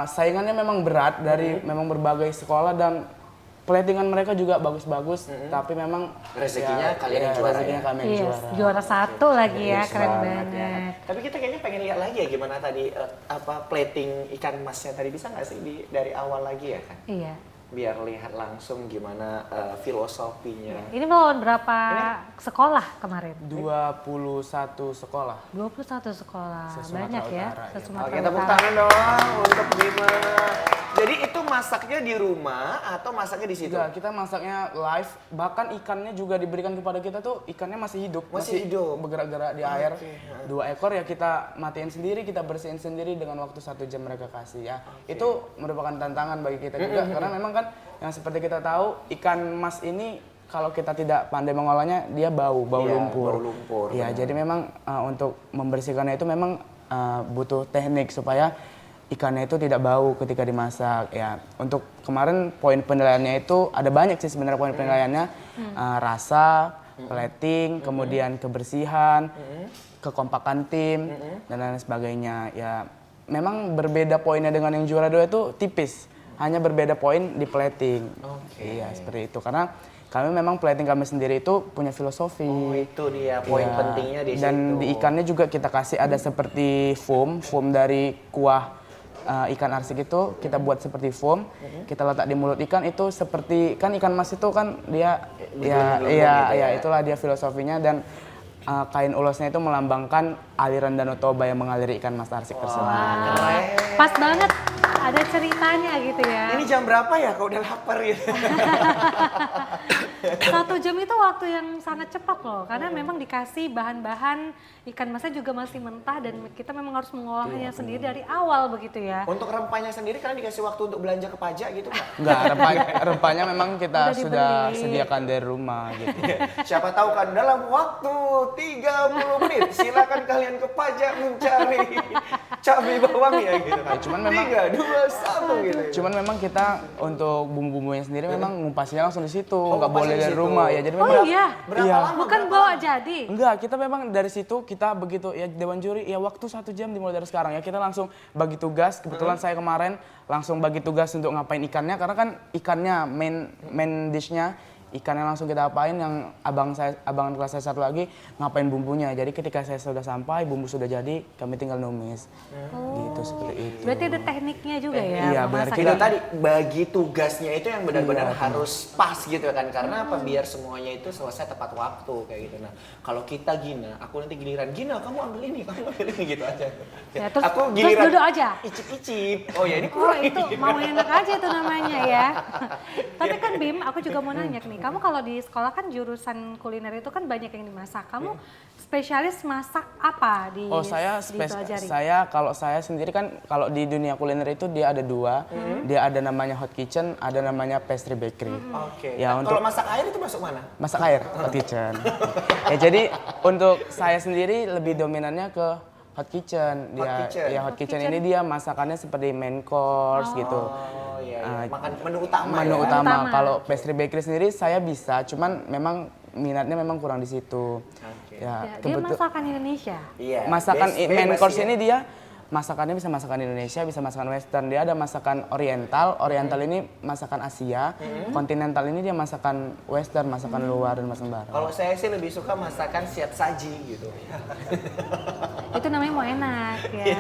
saingannya memang berat dari memang berbagai sekolah dan platingan mereka juga bagus-bagus. Tapi memang Rezekinya kalian yang juara rezekinya ya? kami yang Iya, juara. juara 1 lagi ya, Bagus keren banget banget. ya. Tapi kita kayaknya pengen lihat lagi ya gimana tadi plating ikan masnya tadi, bisa nggak sih dari awal lagi ya kan? Iya. Biar lihat langsung gimana filosofinya. Ini melawan berapa sekolah kemarin? 21 sekolah. 21 sekolah. Se-Sumatera Banyak ya, Utara, ya. se-Sumatera Oke, tepuk Utara. tangan dong untuk Bima. Jadi itu masaknya di rumah atau masaknya di situ? Enggak, kita masaknya live, bahkan ikannya juga diberikan kepada kita tuh ikannya masih hidup, Masih hidup? bergerak-gerak di air. 2 ekor ya kita matiin sendiri, kita bersihin sendiri dengan waktu 1 jam mereka kasih ya. Itu merupakan tantangan bagi kita juga karena memang kan yang seperti kita tahu ikan mas ini kalau kita tidak pandai mengolahnya dia bau Iya, lumpur. bau lumpur, Iya, benar. jadi memang untuk membersihkannya itu memang butuh teknik supaya ikannya itu tidak bau ketika dimasak ya. Untuk kemarin poin penilaiannya itu ada banyak sih sebenarnya poin penilaiannya. Rasa, plating, kemudian kebersihan, kekompakan tim dan lain sebagainya. Ya memang berbeda poinnya dengan yang juara 2 itu tipis. Hanya berbeda poin di plating. Iya, seperti itu. Karena kami memang plating kami sendiri itu punya filosofi. Oh, itu dia poin Iya. pentingnya di situ. Dan di ikannya juga kita kasih ada seperti foam dari kuah ikan arsik itu kita buat seperti foam, kita letak di mulut ikan itu seperti kan ikan mas itu kan dia ya itulah dia filosofinya dan kain ulosnya itu melambangkan aliran Danau Toba yang mengaliri ikan mas arsik tersebut. Pas banget, ada ceritanya gitu ya. Ini jam berapa ya kau udah lapar gitu? 1 jam itu waktu yang sangat cepat loh, karena memang dikasih bahan-bahan ikan masnya juga masih mentah dan kita memang harus mengolahnya sendiri dari awal begitu ya. Untuk rempahnya sendiri kalian dikasih waktu untuk belanja ke pajak gitu nggak? Enggak, rempahnya memang kita Udah sudah dibeli. sediakan dari rumah gitu. Siapa tahu kan dalam waktu 30 menit silakan kalian ke pajak mencari cabai bawang ya gitu kan. Cuman memang 3, 2, 1 gitu. Cuman memang kita untuk bumbu-bumbunya sendiri memang ngupasinnya langsung di situ, nggak ngupasnya boleh di dari situ. rumah ya. Jadi Oh memang iya, Berapa iya. lama? bukan Berapa bawa lama? jadi. Enggak, kita memang dari situ kita begitu ya dewan juri ya waktu 1 jam dimulai dari sekarang ya kita langsung bagi tugas. Kebetulan saya kemarin langsung bagi tugas untuk ngapain ikannya karena kan ikannya main dishnya ikannya langsung kita apain, yang abang kelas saya satu lagi ngapain bumbunya. Jadi ketika saya sudah sampai, bumbu sudah jadi, kami tinggal numis. Gitu, seperti itu. Berarti ada tekniknya juga ya? Iya, benar. memasak Kita ini? tadi bagi tugasnya itu yang benar-benar Iya, harus pas gitu kan, karena apa, biar semuanya itu selesai tepat waktu kayak gitu. Nah kalau kita Gina, aku nanti giliran Gina kamu ambil ini, kamu ambil ini gitu aja. Ya, terus- aku terus giliran duduk aja? icip-icip. Oh ya ini Oh kurang. itu mau enak aja itu namanya ya. Tapi kan Bim, aku juga mau nanya nih, kamu kalau di sekolah kan jurusan kuliner itu kan banyak yang dimasak. Kamu spesialis masak apa di Oh saya dipelajari? kalau saya sendiri kan kalau di dunia kuliner itu dia ada dua, dia ada namanya hot kitchen, ada namanya pastry bakery. Oke. Ya Nah, untuk kalau masak air itu masuk mana? masak air hot kitchen. Ya jadi untuk saya sendiri lebih dominannya ke hot kitchen. Hot Dia kitchen. ya hot kitchen ini dia masakannya seperti main course gitu. Oh iya, makan menu utama Menu ya. utama. Utama. Kalau pastry bakery sendiri saya bisa, cuman memang minatnya memang kurang di situ. Oke. Ya, Ya, dia masakan Indonesia. Iya. masakan main bebas course ya. ini dia masakannya bisa masakan Indonesia, bisa masakan Western. Dia ada masakan Oriental. Oriental ini masakan Asia. Kontinental ini dia masakan Western, masakan luar dan masakan barat. Kalau saya sih lebih suka masakan siap saji gitu. Itu namanya mau enak ya.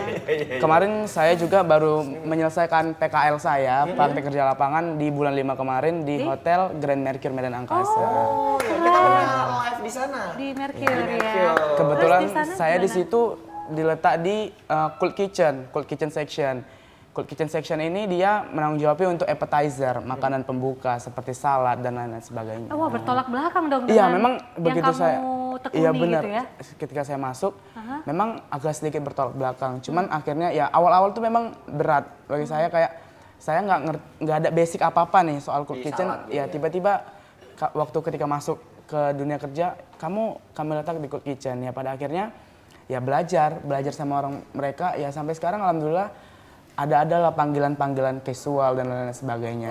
Kemarin saya juga baru menyelesaikan PKL saya, praktek kerja lapangan di bulan 5 kemarin di Hotel Grand Mercure Medan Angkasa. Oh, ya, kita pernah live di sana. Di Mercure Di ya. Mercure. Kebetulan Terus di sana saya di gimana? situ diletak di Cold Kitchen section. Cold Kitchen section ini dia menanggung jawabnya untuk appetizer, makanan pembuka seperti salad dan lain-lain sebagainya. Wah bertolak belakang dong Iya, dengan memang yang begitu kamu saya. tekuni Iya benar. gitu ya. Ketika saya masuk, memang agak sedikit bertolak belakang. Cuman akhirnya ya awal-awal tuh memang berat bagi saya, kayak saya nggak ada basic apa-apa nih soal cold Di kitchen. salad gitu Ya tiba-tiba waktu ketika masuk ke dunia kerja, kami letak di cold kitchen. Ya pada akhirnya ya belajar sama orang mereka. Ya sampai sekarang alhamdulillah ada panggilan-panggilan casual dan lain-lain sebagainya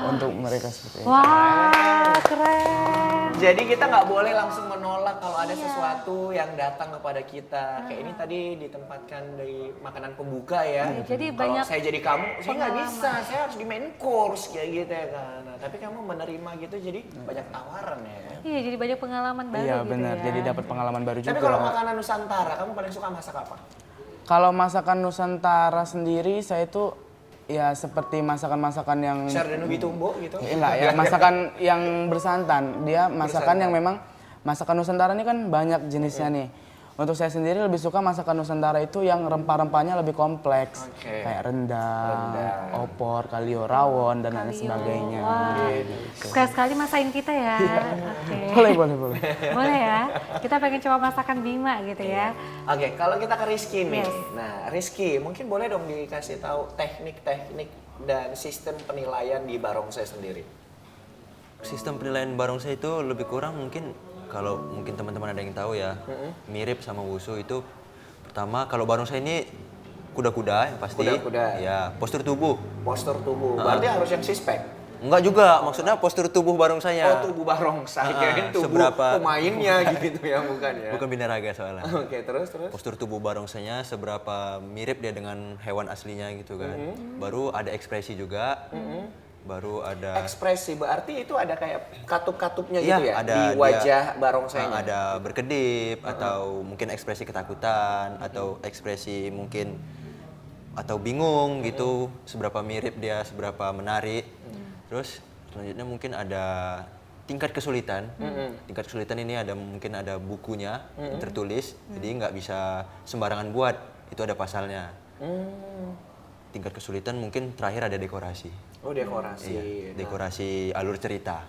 untuk mereka seperti itu. Wah keren. Jadi kita nggak boleh langsung menolak kalau ada sesuatu yang datang kepada kita. Kayak ini tadi ditempatkan dari makanan pembuka ya. jadi kalau banyak saya jadi kamu, saya nggak bisa. Saya harus di main course kayak gitu ya kan. Nah, tapi kamu menerima gitu, jadi banyak tawaran ya. Iya jadi banyak pengalaman baru Iya gitu benar, ya. jadi dapat pengalaman baru Tapi juga. kalau makanan Nusantara, kamu paling suka masak apa? Kalau masakan Nusantara sendiri saya itu ya seperti masakan-masakan yang Sardenu Bitumbo gitu? enggak ya, masakan yang bersantan. Dia masakan yang memang masakan Nusantara ini kan banyak jenisnya nih. Untuk saya sendiri lebih suka masakan Nusantara itu yang rempah-rempahnya lebih kompleks. Oke. Kayak rendang, opor, kalio, rawon dan lain sebagainya. Wah, sekali-sekali masain kita ya. Oke. Boleh. Boleh ya. Kita pengen coba masakan Bima gitu ya. Oke, kalau kita ke Rizky nih. Yes. Nah, Rizky, mungkin boleh dong dikasih tahu teknik-teknik dan sistem penilaian di barongsai sendiri. Sistem penilaian barongsai itu lebih kurang mungkin kalau mungkin teman-teman ada yang tahu ya, mirip sama wushu itu. Pertama kalau barongsai ini kuda-kuda yang pasti. Kuda-kuda. Ya, postur tubuh. Postur tubuh, berarti harus yang sispek. Enggak juga, maksudnya postur tubuh barongsainya. Oh, tubuh barongsai, kirain tubuh seberapa- pemainnya gitu ya, bukan ya? Bukan binaraga soalnya. Oke, terus? Postur tubuh barongsainya seberapa mirip dia dengan hewan aslinya gitu kan. Baru ada ekspresi juga. Baru ada Ekspresi, berarti itu ada kayak katup-katupnya Iya, gitu ya? ada di dia- wajah barongsainya? ada berkedip atau mungkin ekspresi ketakutan atau ekspresi mungkin atau bingung gitu, seberapa mirip dia, seberapa menarik. Terus selanjutnya mungkin ada tingkat kesulitan. Tingkat kesulitan ini ada mungkin ada bukunya tertulis, jadi nggak bisa sembarangan buat, itu ada pasalnya. Tingkat kesulitan mungkin terakhir ada dekorasi. Oh, dekorasi. Iya, Nah, dekorasi alur cerita.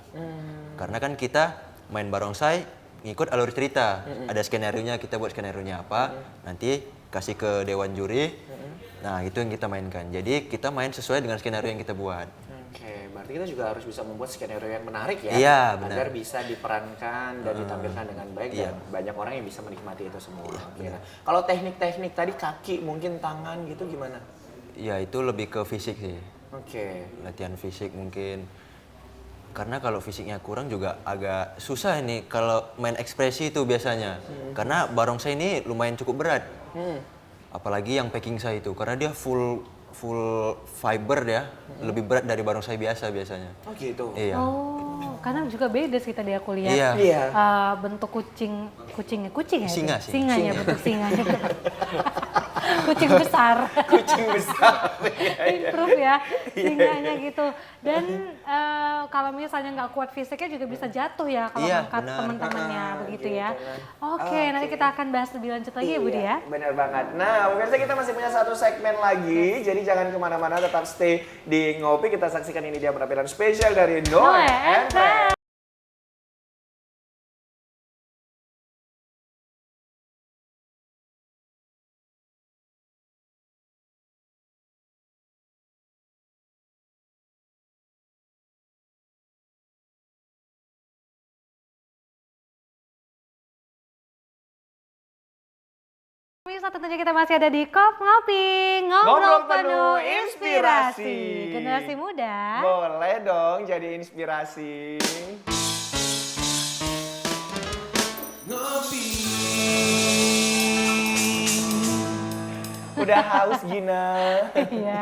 Karena kan kita main barongsai ngikut alur cerita. Ada skenario-nya, kita buat skenario-nya apa, nanti kasih ke dewan juri. Nah, itu yang kita mainkan. Jadi kita main sesuai dengan skenario yang kita buat. Oke, berarti kita juga harus bisa membuat skenario yang menarik ya? Iya, benar. Agar bisa diperankan dan ditampilkan dengan baik Iya. dan banyak orang yang bisa menikmati itu semua. Oke, nah, kalau teknik-teknik tadi kaki, mungkin tangan gitu gimana? Ya, itu lebih ke fisik sih. Oke. Latihan fisik mungkin. Karena kalau fisiknya kurang juga agak susah ini kalau main ekspresi itu biasanya. Karena barongsai ini lumayan cukup berat. Apalagi yang packing saya itu, karena dia full fiber ya, lebih berat dari barongsai biasa biasanya. Oh gitu. Iya. Karena juga beda sih tadi aku lihat. Iya. Iya. Bentuk kucing ya? Singa itu? sih. Singanya, bentuk singanya. Kucing besar. Kucing besar. Improve ya, singanya gitu. Dan kalau misalnya nggak kuat fisiknya juga bisa jatuh ya kalau Iya, angkat benar. teman-temannya begitu ya. Oke, nanti kita akan bahas lebih lanjut lagi ya Budi ya. Bener banget. Nah, pemirsa kita masih punya satu segmen lagi. Jadi jangan kemana-mana, tetap stay di Ngopi. Kita saksikan ini dia penampilan spesial dari Noe and Friends. Pemirsa, tentunya kita masih ada di Kop Ngopi, ngobrol penuh inspirasi. Generasi muda. Boleh dong jadi inspirasi. Udah haus Gina. Iya.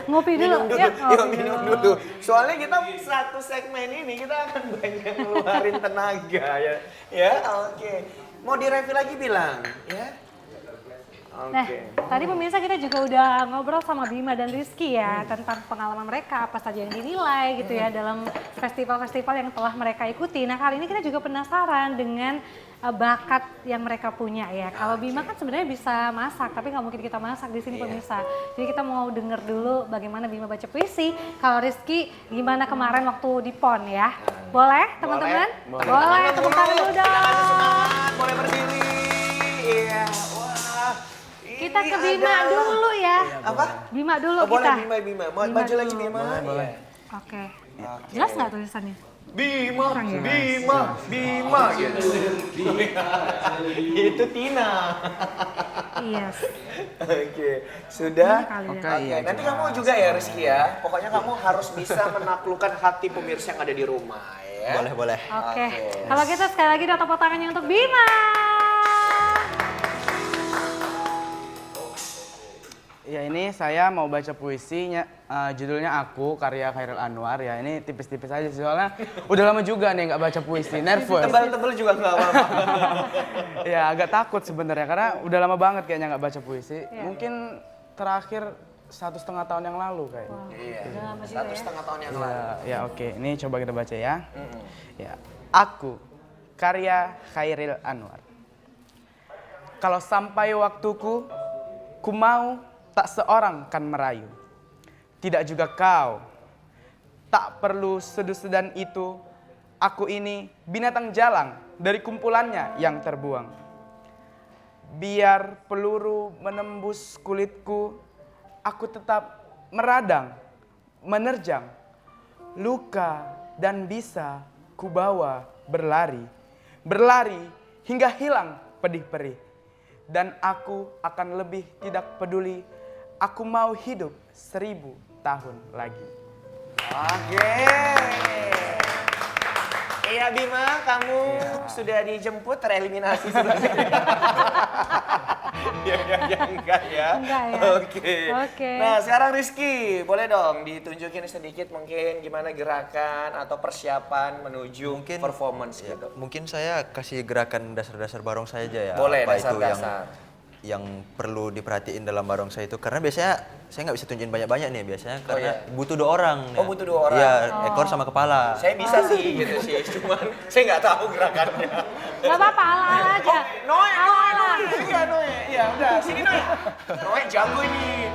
Ngopi dulu. Minum dulu, Yuk, yuk ngopi minum dulu. dulu. Soalnya kita satu segmen ini kita akan banyak ngeluarin tenaga ya. Ya, oke. Mau direfill lagi bilang, ya. Nah, tadi pemirsa kita juga udah ngobrol sama Bima dan Rizky ya tentang pengalaman mereka, apa saja yang dinilai gitu ya dalam festival-festival yang telah mereka ikuti. Nah, kali ini kita juga penasaran dengan bakat yang mereka punya ya. Kalau Bima kan sebenarnya bisa masak, tapi nggak mungkin kita masak di sini pemirsa. Jadi kita mau denger dulu bagaimana Bima baca puisi. Kalau Rizky gimana kemarin waktu di PON ya? Boleh teman-teman? Boleh, tepuk tangan dulu dong. Semangat, boleh berdiri. Iya, wah. Kita ini ke Bima adalah- dulu ya. Apa? Bima dulu Oh, boleh kita. Bima. Mau Bima maju lagi dulu. Bima? Boleh. Oke. Jelas nggak tulisannya? Bima, ya? Bima gitu. Itu Tina. Yes. Oke, sudah. Ini kali ya. Oke, nanti kamu juga ya Rizky ya. Pokoknya kamu harus bisa menaklukkan hati pemirsa yang ada di rumah ya. Boleh. Oke. Kalau gitu sekali lagi dong tepuk tangannya untuk Bima. Ya ini saya mau baca puisinya, judulnya Aku, karya Khairil Anwar ya. Ini tipis-tipis aja sih, soalnya udah lama juga nih nggak baca puisi, nervous. Tebal-tebal juga nggak apa-apa. Ya agak takut sebenarnya karena udah lama banget kayaknya nggak baca puisi. Iya. Mungkin terakhir 1,5 tahun yang lalu kayak. Iya. Udah lama juga 1,5 tahun yang lalu. Ya oke, ini coba kita baca ya. Ya, Aku, karya Khairil Anwar. Kalau sampai waktuku, ku mau tak seorang kan merayu. Tidak juga kau. Tak perlu sedu-sedan itu. Aku ini binatang jalang dari kumpulannya yang terbuang. Biar peluru menembus kulitku, aku tetap meradang, menerjang. Luka dan bisa kubawa berlari. Berlari hingga hilang pedih-perih. Dan aku akan lebih tidak peduli. Aku mau hidup 1000 tahun lagi. Oke. Iya Bima, kamu sudah dijemput tereliminasi sebenarnya. Ya, enggak ya. Enggak ya. Oke. Nah, sekarang Rizky, boleh dong ditunjukin sedikit mungkin gimana gerakan atau persiapan menuju performance gitu. Mungkin saya kasih gerakan dasar-dasar barongsai aja ya. Boleh, Apa itu dasar-dasar. yang perlu diperhatiin dalam barongsai itu, karena biasanya saya nggak bisa tunjukin banyak-banyak nih biasanya karena butuh 2 orang. Oh, butuh 2 orang. Iya, ekor sama kepala. Saya bisa sih gitu sih, cuman saya nggak tahu gerakannya. Gak apa-apa, ala-ala aja. Noe, Ala-ala. iya Noe. Iya, udah sini Noe. Noe jago ini.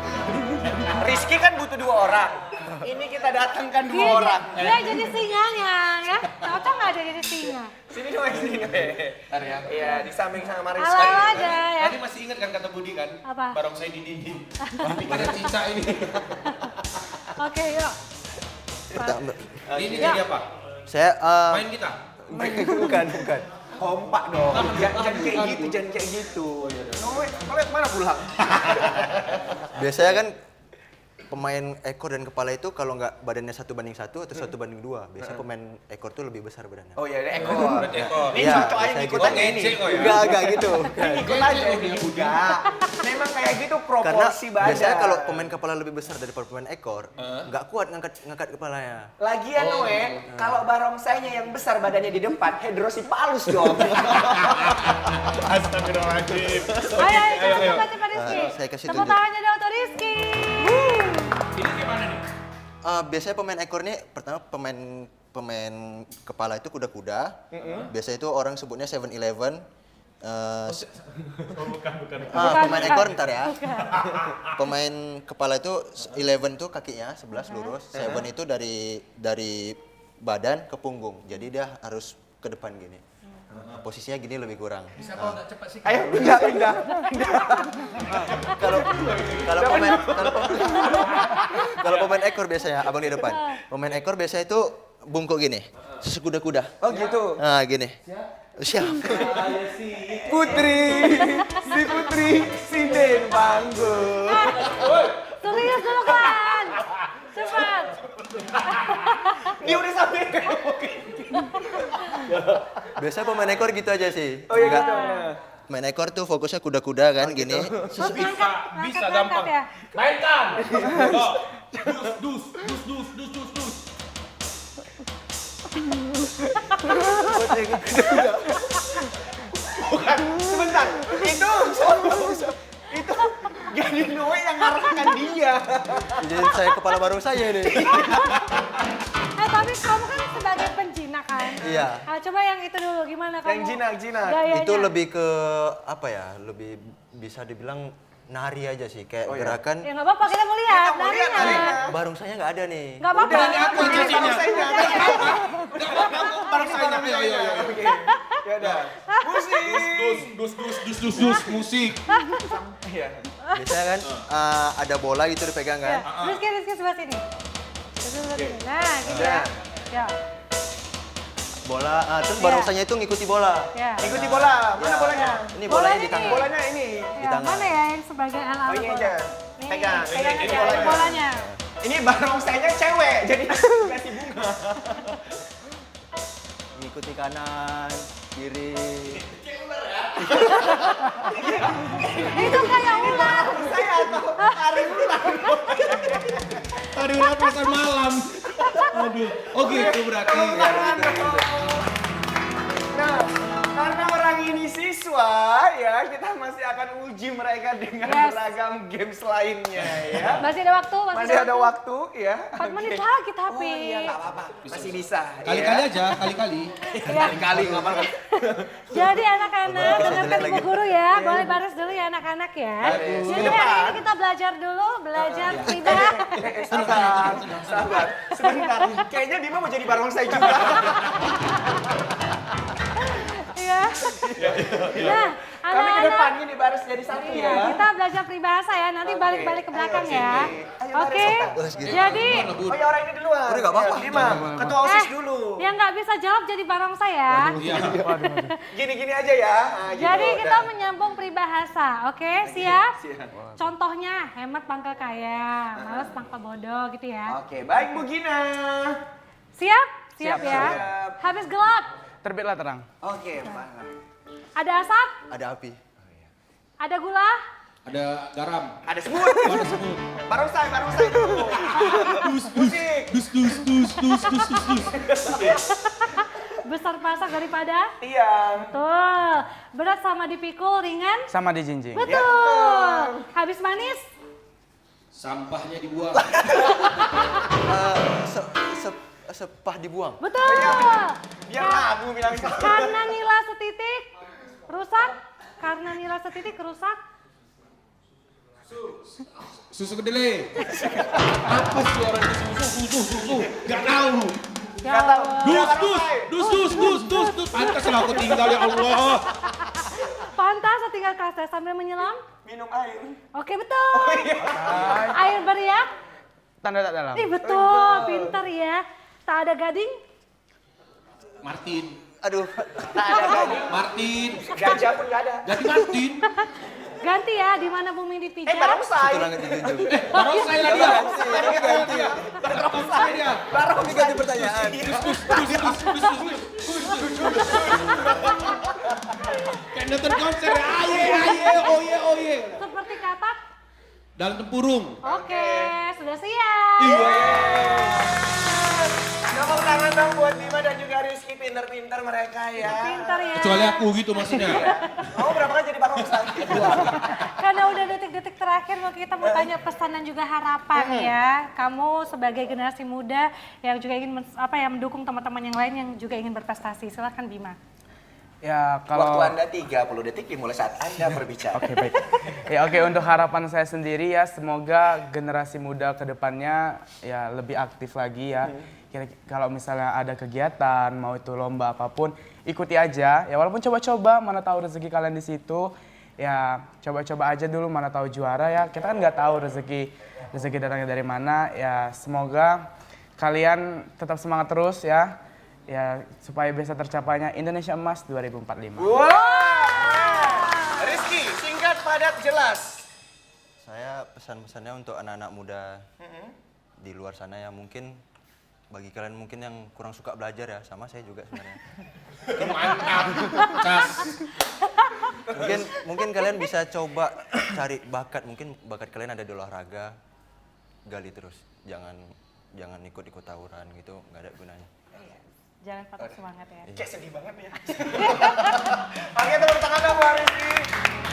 Rizky kan butuh 2 orang. Ini kita datangkan 2 orang. Dia jadi singanya ya. Cocok nggak dia jadi singa? Sini Noe, sini Noe. Iya, di samping sama Rizky. Ala-ala aja ya. Tadi masih ingat kan kata Budi kan? Apa? Barongsai di dinding. Pikirnya cicak ini. Oke, yuk. Ini jadi apa? Saya Main kita? bukan. Kompak dong. Jangan kayak gitu. Noe, kalian kemana pulang? Biasanya kan pemain ekor dan kepala itu kalau nggak badannya 1:1 atau 1:2. Biasanya pemain ekor tuh lebih besar badannya. Oh iya, ekor. Ekor. Ini Iya, cocok aja saya ngikut gitu. aja ini. Ngecek kok ya? Enggak gitu. Ikut aja ini. Enggak. Memang kayak gitu Karena proporsi badan. biasanya kalau pemain kepala lebih besar daripada pemain ekor, nggak kuat ngangkat kepalanya. Lagian kalau barongsainya yang besar badannya di depan, hidrosipalus dong. Astagfirullahaladzim. Ayo, cepat Rizky. Saya kasih Tepuk tunjuk. tangannya dong untuk Rizky. Ini gimana nih? Biasanya pemain ekor ini pertama pemain kepala itu kuda-kuda. Biasanya itu orang sebutnya 7-Eleven. Pemain ekor ntar ya. Pemain kepala itu 11 tuh kakinya 11 lurus, 7 itu dari badan ke punggung. Jadi dia harus ke depan gini. Posisinya gini lebih kurang. Bisa kok nggak cepat sih? Ayo pindah. Kalau pemain ekor biasanya abang di depan. Pemain ekor biasanya itu bungkuk gini. Susu kuda-kuda. Oh gitu. Nah, gini. Siap. Putri, si Den Panggung. Serius dulu kan. Cepat. Dia udah sampai Biasanya pemain ekor gitu aja sih. Oh iya Enggak. gitu. Main ekor tuh fokusnya kuda-kuda kan gini. Terus ngangkat gampang. ya. Mainkan. Oh. Dus. Bukan, sebentar. Itu Gani Noe yang ngarahkan dia. Jadi saya kepala baru saya nih. Tapi kamu kan sebagai penjinak kan? Iya. Coba yang itu dulu, gimana kamu? Yang jinak. Gayanya. Itu lebih ke apa ya? Lebih bisa dibilang nari aja sih, kayak gerakan. Ya nggak apa-apa, kita mau lihat Kita mau lihat narinya. narinya. Barung saya nggak ada nih. Nggak apa-apa. Udah, ini aku yang jadinya. Barongsainya. Barongsainya. Ayo. Ya udah. Dus, musik. Iya. Biasanya kan ada bola gitu dipegang kan. Rizky sebelah sini. Sebelah sini. Nah, gitu ya. Ya. Bola, terus barongsainya itu ngikuti bola. Ya. Ikuti bola. Mana bolanya? Ini bolanya di Bolanya tangan. Bolanya ini. Ya, tangan. mana ya yang sebagai alat? Oh ini aja. Nih, Pegang. pegang Ini aja bolanya. Ini barongsainya cewek, jadi kasih bunga. Ngikuti kanan, kiri. Itu kayak ular. Saya atau hari ulang. Tadi udah pasar malam. Aduh. Oh gitu berarti. Nah, karena orang ini siswa, ya kita masih akan uji mereka dengan Yes. beragam games lainnya ya. Masih ada waktu, Masih ada waktu ya. 4 menit Oke. lagi tapi. Oh iya nggak apa-apa, masih bisa. Kali-kali ya. aja, kali-kali. Kali-kali nggak apa-apa. Jadi anak-anak, dengarkan ibu guru ya. Boleh baris dulu ya anak-anak ya. Jadi hari ini kita belajar dulu, belajar lidah. Sabar. Sebentar. Kayaknya Bima mau jadi barongsai juga. Ya. Nah, Kami ke anak-anak. depannya nih baris jadi satu Iya, ya. kita belajar peribahasa ya. Nanti Oke. balik-balik ke belakang Ayo, ya. sini. Ayo, Oke. Baris gitu. Jadi, Oh ya orang ini duluan. Udah nggak apa-apa. Ya, Bima, ketua OSIS dulu. yang nggak bisa jawab jadi barongsai ya. Iya. Gini-gini aja ya. Nah, gitu, Jadi kita udah. menyambung peribahasa, oke? Siap? Siap. Contohnya, hemat pangkal kaya, males pangkal bodoh gitu ya. Oke, baik Bu Gina. Siap? Siap Siap, ya? siap. Habis gelap, Terbitlah terang. Oke, paham. ada asap, Ada api. ada gula, Ada garam. Ada semut. Barongsai dulu. Musik. besar pasak daripada Tiang. betul. Berat sama dipikul, ringan Sama dijinjing. betul. Habis manis, Sampahnya dibuang. Sepah dibuang. betul. Biar lagu bilang gitu. Karena nila setitik rusak, karena nila setitik rusak. Susu kedelai. Apa sih orang itu susu? Gak tahu. Nggak tahu. Dus. Pantas lah aku tinggal ya Allah. Pantas tinggal kelas sambil menyelam. Minum air. Oke betul. Air beriak. Tanda tak dalam. Ih betul, pintar ya. Tak ada gading. Martin. Aduh. Martin. Gajah pun nggak ada. Jadi Martin. Ganti ya, di mana bumi dipijak. Barongsai. Itu langit dijunjung. Barongsai lah dia. Ganti. Barongsai dia. Ini ganti pertanyaan. Kayak nonton konser. Aye, oye. Seperti katak. dalam tempurung. Oke, sudah siap. Iya. Tepuk tangan dong buat Bima dan juga Rizky, pinter-pinter mereka ya. Pintar ya. Kecuali aku gitu maksudnya. Kamu berapa kali jadi barongsai? Karena udah detik-detik terakhir kita mau tanya pesan dan juga harapan ya. Kamu sebagai generasi muda yang juga ingin mendukung teman-teman yang lain yang juga ingin berprestasi. Silahkan Bima. Ya kalau Waktu Anda 30 detik dimulai saat Anda berbicara. Oke, baik. Ya oke, untuk harapan saya sendiri ya semoga generasi muda ke depannya ya lebih aktif lagi ya. Kalau misalnya ada kegiatan, mau itu lomba apapun, ikuti aja. Ya walaupun coba-coba, mana tahu rezeki kalian di situ. Ya coba-coba aja dulu, mana tahu juara ya. Kita kan nggak tahu rezeki datangnya dari mana. Ya semoga kalian tetap semangat terus ya. Ya supaya bisa tercapainya Indonesia Emas 2045. Wow. Rizky, singkat, padat, jelas. Saya pesan-pesannya untuk anak-anak muda di luar sana ya, mungkin bagi kalian mungkin yang kurang suka belajar ya, sama saya juga sebenarnya. Mantap. Cas. Mungkin kalian bisa coba cari bakat, mungkin bakat kalian ada di olahraga, gali terus. Jangan ikut-ikut tawuran gitu, nggak ada gunanya. Jangan patah semangat ya. Kayak sedih banget ya. Oke, tepuk tangan dong buat Rizky.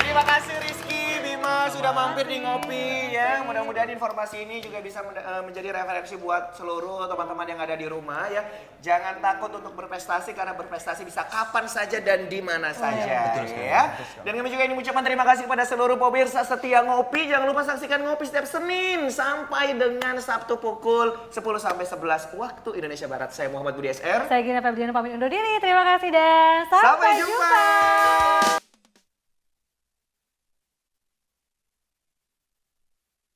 Terima kasih Rizky, Bima sudah mampir di Ngopi ya. Mudah-mudahan informasi ini juga bisa menjadi referensi buat seluruh teman-teman yang ada di rumah ya. Jangan takut untuk berprestasi karena berprestasi bisa kapan saja dan di mana saja ya. Dan kami juga ingin mengucapkan terima kasih kepada seluruh pemirsa setia Ngopi. Jangan lupa saksikan Ngopi setiap Senin sampai dengan Sabtu pukul 10 sampai 11 waktu Indonesia Barat. Saya Muhammad Budi SR. Saya Gina Febriana pamit undur diri. Terima kasih dan sampai jumpa.